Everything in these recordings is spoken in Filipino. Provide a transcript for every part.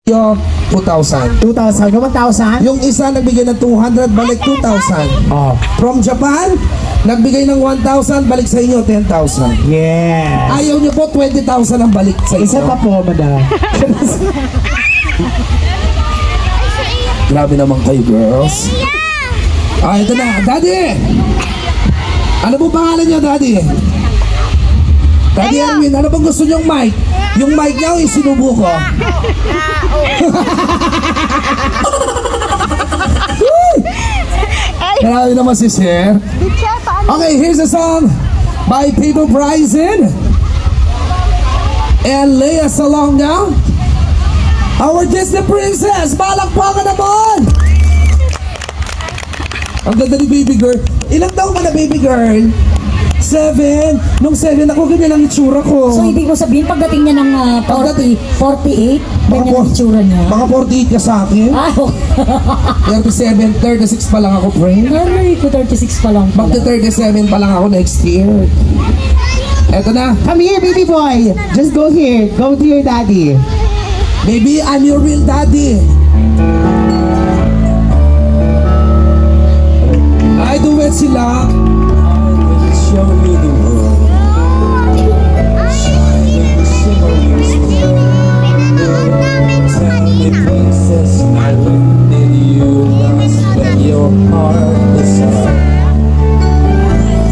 2,000. 2,000. 1,000? Yung isa nagbigay ng 200, balik 2,000. Oh. From Japan, nagbigay ng 1,000, balik sa inyo 10,000. Yes. Ayaw nyo po, 20,000 ang balik sa inyo. Isa pa po, madam. Grabe naman kayo, girls. Ah, ito na. Daddy! Ano po pangalan niyo, Daddy? Daddy Erwin, ano bang gusto niyong mic? Yung mic niya o yung sinubo ko? Grabe naman si Sir. Okay, here's a song by Pedro Bryson and Lea Salonga. Our Disney Princess. Malakpakan naman! Ang ganda ni baby girl. Ilang taon ka na, baby girl? 7. Nung 7 ako, ganyan ang itsura ko. So, ibig mo sabihin, pagdating niya ng 48, ganyan ang itsura niya? Baka 48 ka sa akin. 37, 36 pa lang ako, friend. Normal ko, 36 pa lang pala. Magta-37 pa lang ako next year. Eto na. Come here, baby boy. Just go here. Go to your daddy. Baby, I'm your real daddy. I do it sila. Show you the world. Shining, shimmering splendor. Tell me places I wouldn't need you lost when your heart is up.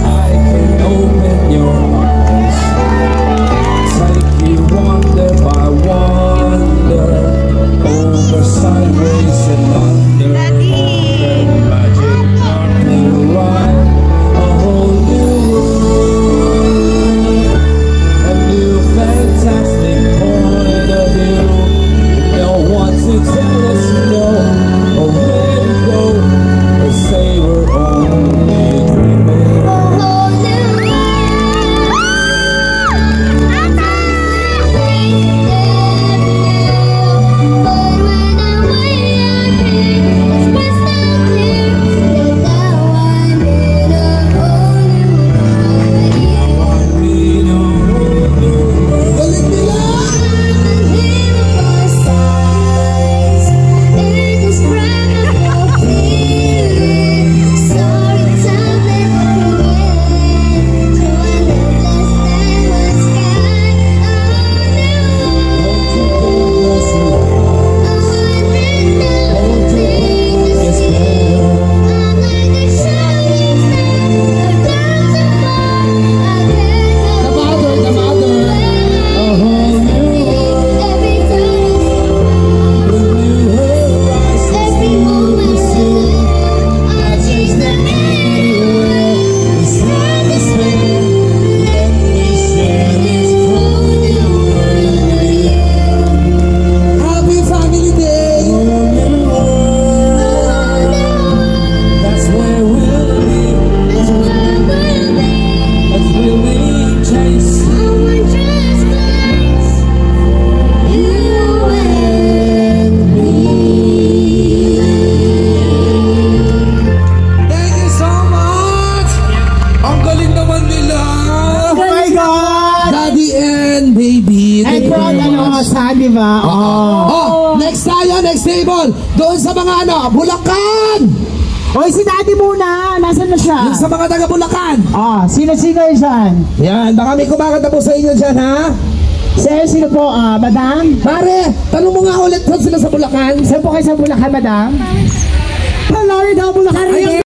I can open your eyes, take you wonder by wonder, over, sideways and under. All the magic carpet ride. Doon sa mga Bulacan! Oy, si Daddy muna! Nasaan na siya? Yung sa mga taga Bulacan! Sino-sino dyan? Yan, baka may kumakanta po sa inyo dyan, ha? Sino po, madam? Pare, tanong mo nga ulit saan sila sa Bulacan? Saan po kayo sa Bulacan, madam?